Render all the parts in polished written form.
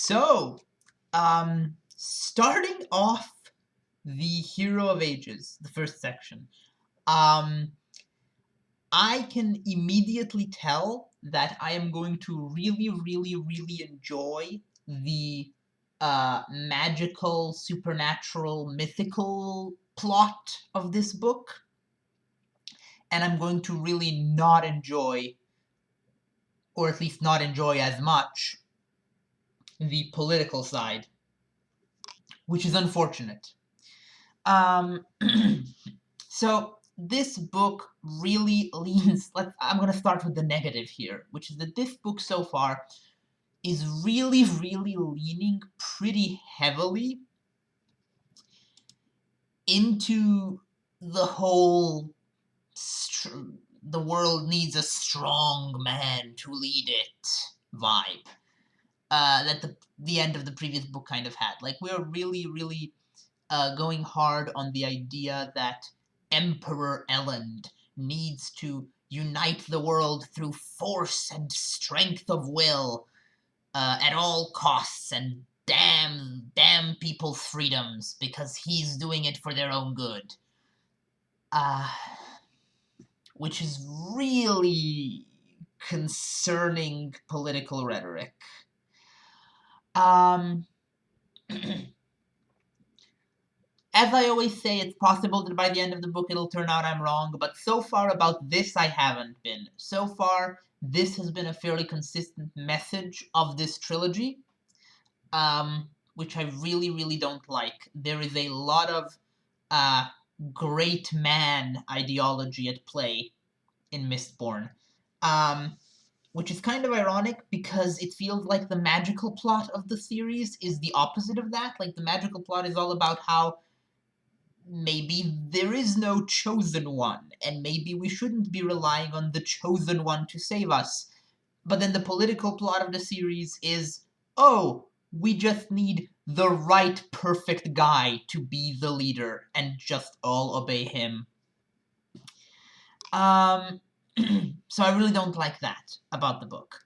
So, starting off the Hero of Ages, the first section, I can immediately tell that I am going to really, really, really enjoy the magical, supernatural, mythical plot of this book, and I'm going to really not enjoy, or at least not enjoy as much, the political side, which is unfortunate. Um, so this book really leans. I'm gonna start with the negative here, which is that this book so far is really, really leaning pretty heavily into the whole the world needs a strong man to lead it vibe that the end of the previous book kind of had. Like, we're really, really going hard on the idea that Emperor Elend needs to unite the world through force and strength of will at all costs, and damn people's freedoms because he's doing it for their own good. Which is really concerning political rhetoric. As I always say, it's possible that by the end of the book it'll turn out I'm wrong, but so far about this I haven't been. So far, this has been a fairly consistent message of this trilogy, which I really, really don't like. There is a lot of great man ideology at play in Mistborn, which is kind of ironic because it feels like the magical plot of the series is the opposite of that. Like, the magical plot is all about how maybe there is no chosen one, and maybe we shouldn't be relying on the chosen one to save us. But then the political plot of the series is, oh, we just need the right perfect guy to be the leader, and just all obey him. So I really don't like that about the book.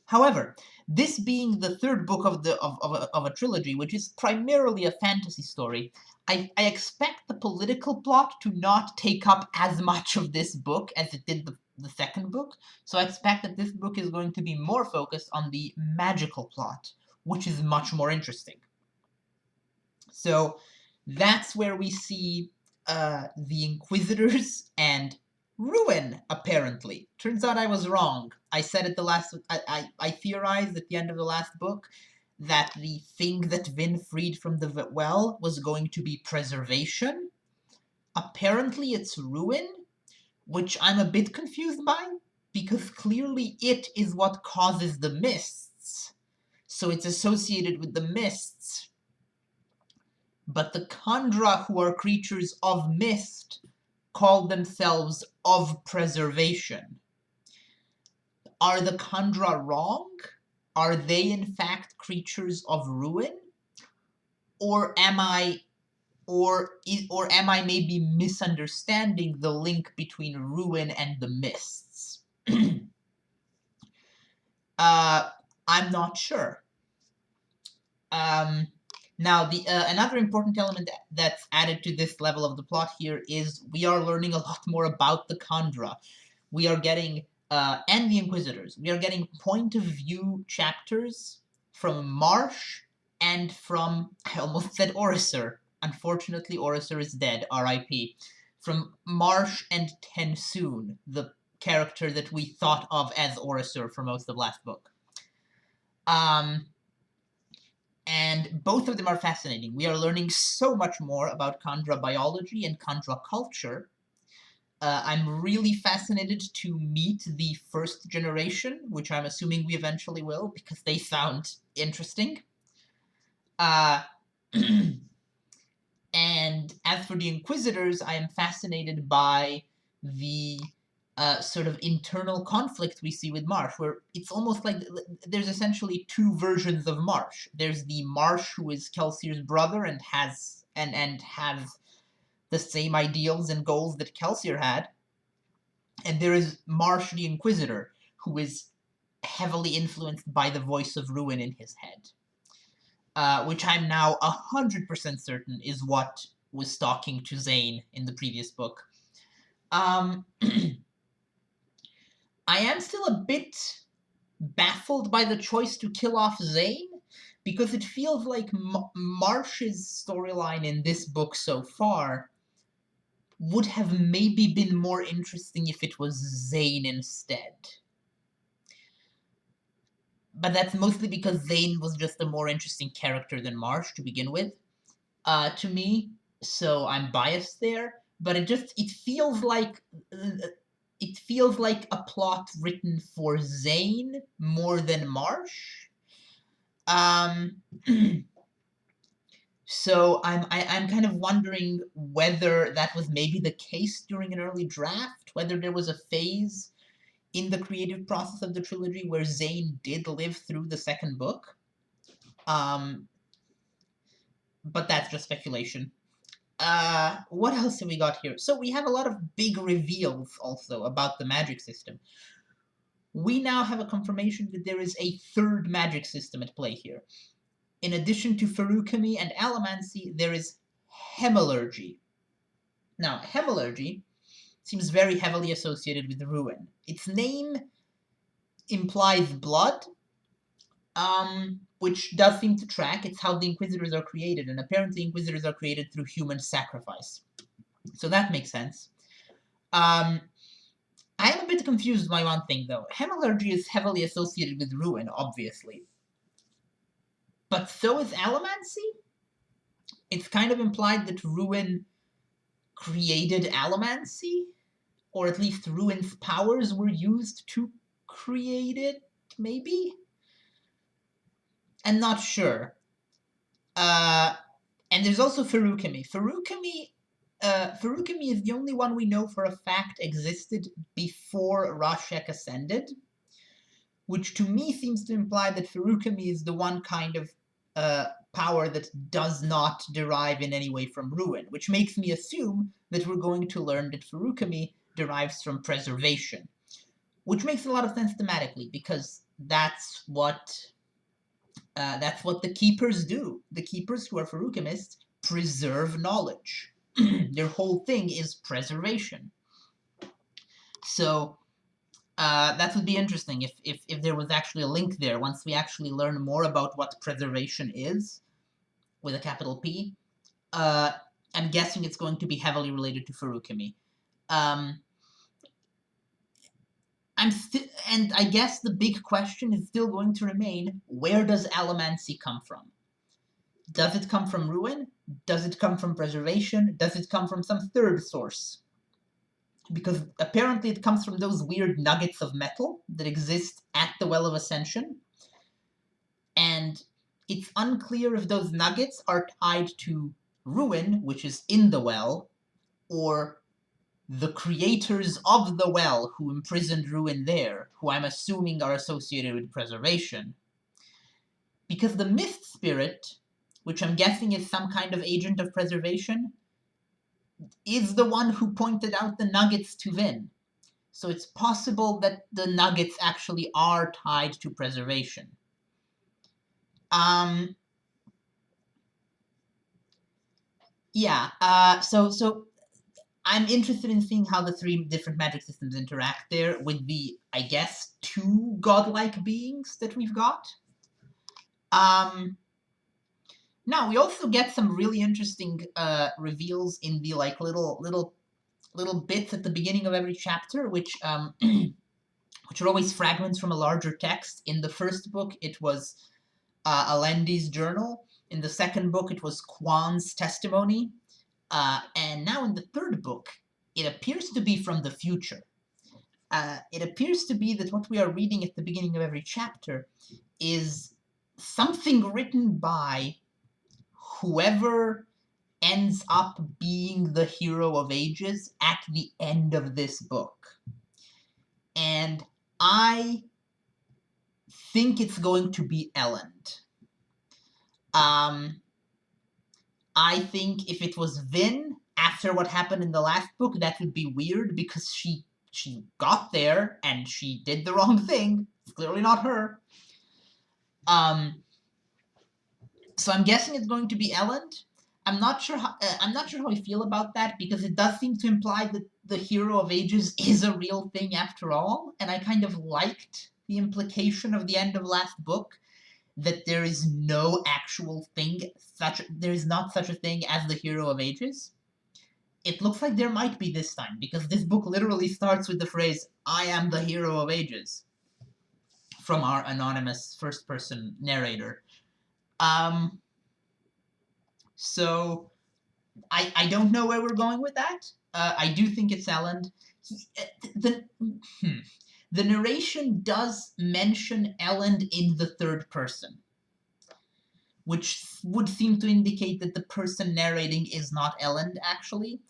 However, this being the third book of a trilogy, which is primarily a fantasy story, I expect the political plot to not take up as much of this book as it did the second book. So I expect that this book is going to be more focused on the magical plot, which is much more interesting. So that's where we see the Inquisitors and Ruin, apparently. Turns out I was wrong. I said at the last... I theorized at the end of the last book that the thing that Vin freed from the well was going to be preservation. Apparently it's Ruin, which I'm a bit confused by, because clearly it is what causes the mists. So it's associated with the mists. But the Kandra, who are creatures of mist, call themselves of preservation. Are the Kandra wrong? Are they in fact creatures of ruin? Or am I maybe misunderstanding the link between ruin and the mists? I'm not sure. Now, another important element that's added to this level of the plot here is we are learning a lot more about the Kandra. We are getting, and the Inquisitors, we are getting point-of-view chapters from Marsh and from, I almost said Oriser. Unfortunately, Oriser is dead, R.I.P. From Marsh and Tensoon, the character that we thought of as Oriser for most of last book. And both of them are fascinating. We are learning so much more about Kandra biology and Kandra culture. I'm really fascinated to meet the first generation, which I'm assuming we eventually will, because they sound interesting. And as for the Inquisitors, I am fascinated by the sort of internal conflict we see with Marsh, where it's almost like there's essentially two versions of Marsh. There's the Marsh who is Kelsier's brother and has the same ideals and goals that Kelsier had, and there is Marsh the Inquisitor, who is heavily influenced by the voice of Ruin in his head, which I'm now 100% certain is what was talking to Zane in the previous book. I am still a bit baffled by the choice to kill off Zane, because it feels like Marsh's storyline in this book so far would have maybe been more interesting if it was Zane instead. But that's mostly because Zane was just a more interesting character than Marsh to begin with, to me. So I'm biased there. But it feels like a plot written for Zane more than Marsh. Um, so I'm kind of wondering whether that was maybe the case during an early draft, whether there was a phase in the creative process of the trilogy where Zane did live through the second book. But that's just speculation. What else have we got here? So we have a lot of big reveals also about the magic system. We now have a confirmation that there is a third magic system at play here. In addition to Ferukami and Allomancy, there is Hemalurgy. Now, Hemalurgy seems very heavily associated with Ruin. Its name implies blood, which does seem to track. It's how the Inquisitors are created, and apparently Inquisitors are created through human sacrifice. So that makes sense. I am a bit confused by one thing, though. Hemalurgy is heavily associated with Ruin, obviously. But so is Allomancy? It's kind of implied that Ruin created Allomancy? Or at least Ruin's powers were used to create it, maybe? I'm not sure. And there's also Ferukami. Ferukami is the only one we know for a fact existed before Rashek ascended, which to me seems to imply that Ferukami is the one kind of power that does not derive in any way from Ruin, which makes me assume that we're going to learn that Ferukami derives from preservation, which makes a lot of sense thematically, because that's what the Keepers do. The Keepers, who are Ferukamists, preserve knowledge. Their whole thing is preservation. So that would be interesting if there was actually a link there once we actually learn more about what preservation is, with a capital P. I'm guessing it's going to be heavily related to Ferukami. And I guess the big question is still going to remain, where does Allomancy come from? Does it come from Ruin? Does it come from preservation? Does it come from some third source? Because apparently it comes from those weird nuggets of metal that exist at the Well of Ascension. And it's unclear if those nuggets are tied to Ruin, which is in the well, or the creators of the well who imprisoned Ruin there, who I'm assuming are associated with preservation. Because the Mist Spirit, which I'm guessing is some kind of agent of preservation, is the one who pointed out the nuggets to Vin. So it's possible that the nuggets actually are tied to preservation. So I'm interested in seeing how the three different magic systems interact there with the, I guess, two godlike beings that we've got. Now we also get some really interesting reveals in the like little bits at the beginning of every chapter, which which are always fragments from a larger text. In the first book, it was Alendi's journal. In the second book, it was Kwan's testimony. And now in the third book, it appears to be from the future. It appears to be that what we are reading at the beginning of every chapter is something written by whoever ends up being the hero of ages at the end of this book. And I think it's going to be Elend. I think if it was Vin, after what happened in the last book, that would be weird, because she she got there and she did the wrong thing. It's clearly not her. So I'm guessing it's going to be Elend. I'm not sure how I feel about that, because it does seem to imply that the hero of ages is a real thing after all, and I kind of liked the implication of the end of last book, that there is no actual thing there is not such a thing as the hero of ages. It looks like there might be this time, because this book literally starts with the phrase, "I am the hero of ages," from our anonymous first-person narrator. So I don't know where we're going with that. I do think it's Elend. The the narration does mention Elend in the third person, which would seem to indicate that the person narrating is not Elend, actually.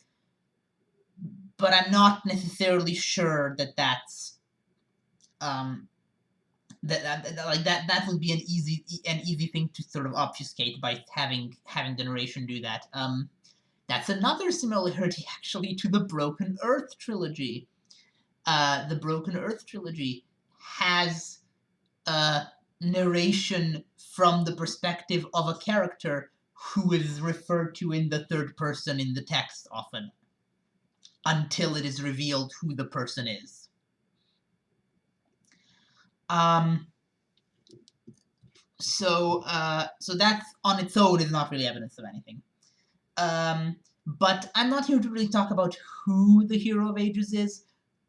But I'm not necessarily sure that that's that would be an easy thing to sort of obfuscate by having the narration do that. That's another similarity, actually, to the Broken Earth trilogy. The Broken Earth trilogy has narration from the perspective of a character who is referred to in the third person in the text often, until it is revealed who the person is. So that on its own is not really evidence of anything. But I'm not here to really talk about who the hero of ages is,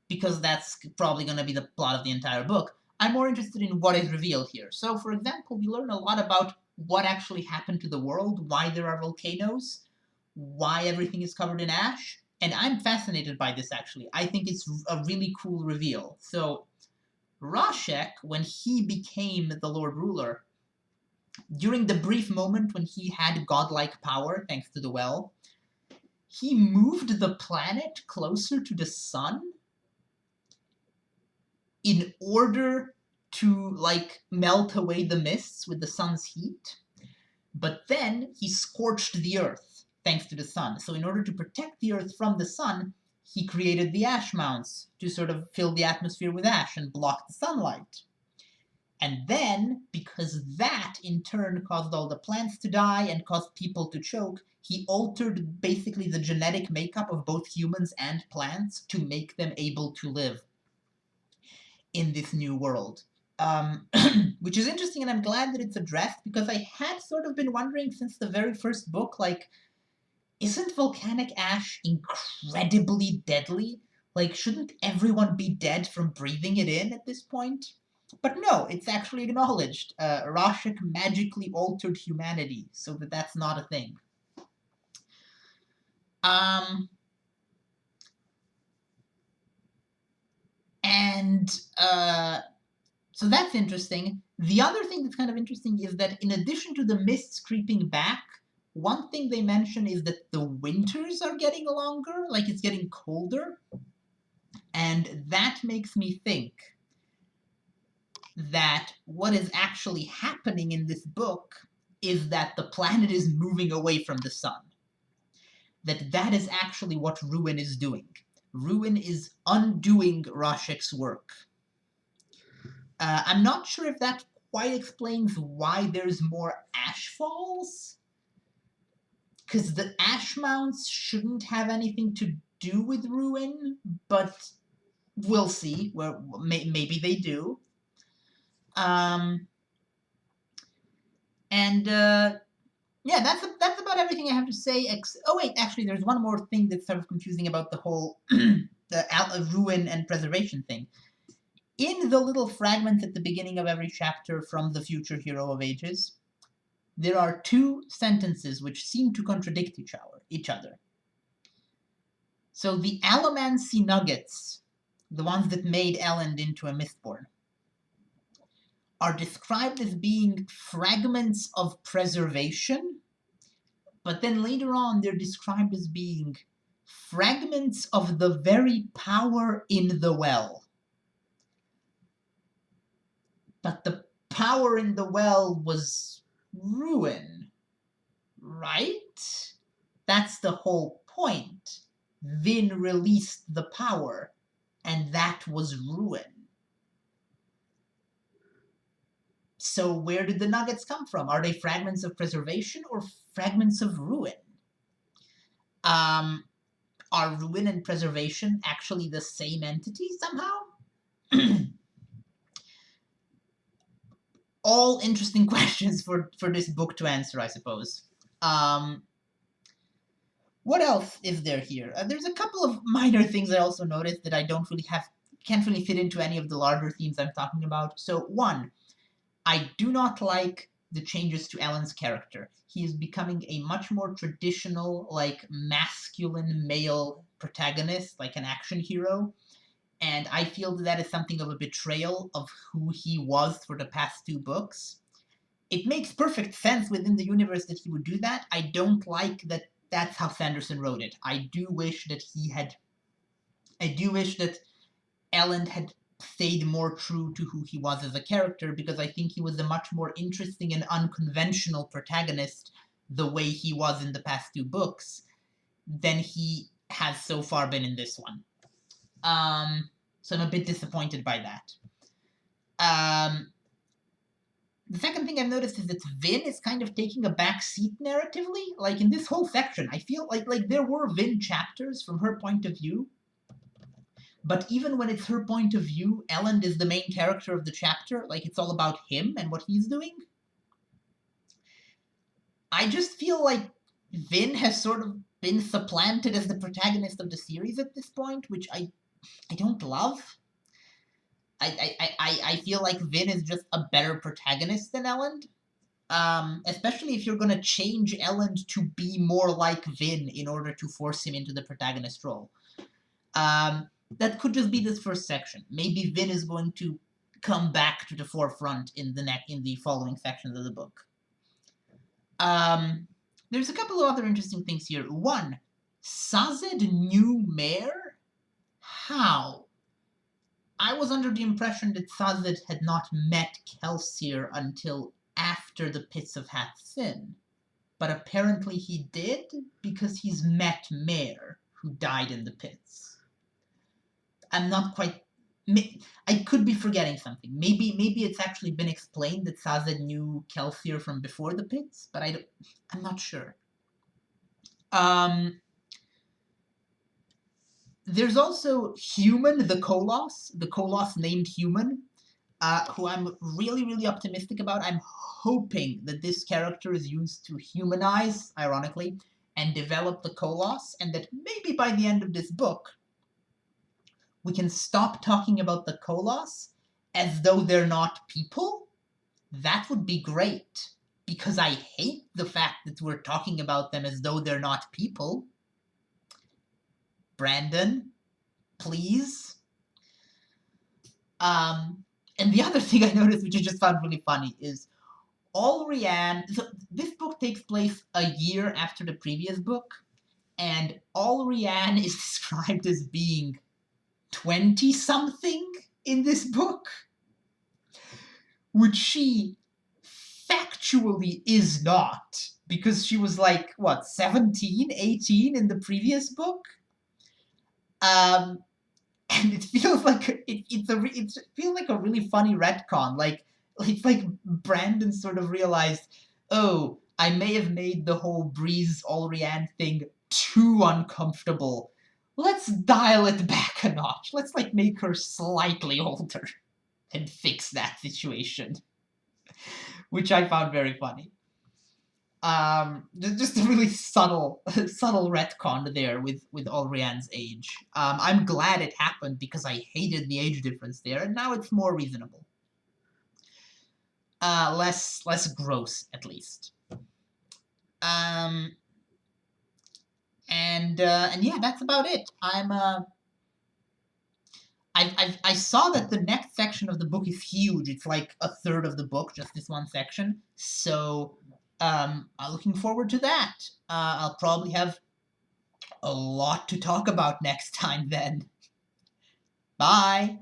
because that's probably going to be the plot of the entire book. I'm more interested in what is revealed here. So, for example, we learn a lot about what actually happened to the world, why there are volcanoes, why everything is covered in ash, and I'm fascinated by this, actually. I think it's a really cool reveal. So, Rashek, when he became the Lord Ruler, during the brief moment when he had godlike power, thanks to the well, he moved the planet closer to the sun in order to, like, melt away the mists with the sun's heat. But then he scorched the earth, thanks to the sun. So in order to protect the earth from the sun, he created the ash mounts to sort of fill the atmosphere with ash and block the sunlight. And then, because that in turn caused all the plants to die and caused people to choke, he altered basically the genetic makeup of both humans and plants to make them able to live in this new world. Which is interesting, and I'm glad that it's addressed, because I had sort of been wondering since the very first book, like, isn't volcanic ash incredibly deadly? Like, shouldn't everyone be dead from breathing it in at this point? But no, it's actually acknowledged. Rashek magically altered humanity so that that's not a thing. And so that's interesting. The other thing that's kind of interesting is that in addition to the mists creeping back, one thing they mention is that the winters are getting longer, like it's getting colder. And that makes me think that what is actually happening in this book is that the planet is moving away from the sun. That is actually what Ruin is doing. Ruin is undoing Rashek's work. I'm not sure if that quite explains why there's more ash falls, because the ash mounts shouldn't have anything to do with Ruin, but we'll see. Well, maybe they do. Yeah, that's about everything I have to say. Oh wait, actually, there's one more thing that's sort of confusing about the whole the ruin and preservation thing. In the little fragments at the beginning of every chapter from the future hero of ages, there are two sentences which seem to contradict each other. So the Allomancy nuggets, the ones that made Elend into a Mistborn, are described as being fragments of preservation, but then later on they're described as being fragments of the very power in the well. But the power in the well was Ruin, right? That's the whole point. Vin released the power. and that was ruin. So where did the nuggets come from? Are they fragments of preservation or fragments of ruin? Um, are ruin and preservation actually the same entity somehow? All interesting questions for this book to answer, I suppose. What else is there here? There's a couple of minor things I also noticed that I can't really fit into any of the larger themes I'm talking about. So one, I do not like the changes to Ellen's character. He is becoming a much more traditional, like masculine male protagonist, like an action hero. And I feel that is something of a betrayal of who he was for the past two books. It makes perfect sense within the universe that he would do that. I don't like that that's how Sanderson wrote it. I do wish that Ellen had stayed more true to who he was as a character, because I think he was a much more interesting and unconventional protagonist the way he was in the past two books than he has so far been in this one. So I'm a bit disappointed by that. The second thing I've noticed is that Vin is kind of taking a back seat narratively. Like in this whole section, I feel like there were Vin chapters from her point of view, but even when it's her point of view, Ellen is the main character of the chapter. Like it's all about him and what he's doing. I just feel like Vin has sort of been supplanted as the protagonist of the series at this point, which I don't love. I feel like Vin is just a better protagonist than Ellen. Especially if you're going to change Ellen to be more like Vin in order to force him into the protagonist role. That could just be this first section. Maybe Vin is going to come back to the forefront in the following sections of the book. There's a couple of other interesting things here. One, Sazed knew Mare? How? I was under the impression that Sazed had not met Kelsier until after the Pits of Hath-Sin. But apparently he did, because he's met Mare, who died in the pits. I'm not quite... I could be forgetting something. Maybe it's actually been explained that Sazed knew Kelsier from before the pits, but I'm not sure. There's also Human, the Koloss named Human, who I'm really, really optimistic about. I'm hoping that this character is used to humanize, ironically, and develop the Koloss, and that maybe by the end of this book, we can stop talking about the Koloss as though they're not people. That would be great, because I hate the fact that we're talking about them as though they're not people. Brandon, please. And the other thing I noticed, which I just found really funny, is Allrianne. So this book takes place a year after the previous book, and Allrianne is described as being 20-something in this book, which she factually is not, because she was like, what, 17, 18 in the previous book? And it feels like it feels like a really funny retcon. Like it's like Brandon sort of realized, oh, I may have made the whole Breeze Allrianne thing too uncomfortable. Let's dial it back a notch. Let's like make her slightly older and fix that situation, which I found very funny. Just a really subtle retcon there with Allrianne's age. I'm glad it happened because I hated the age difference there, and now it's more reasonable. Less gross, at least. And yeah, that's about it. I saw that the next section of the book is huge. It's like a third of the book, just this one section. So I'm looking forward to that. I'll probably have a lot to talk about next time then. Bye!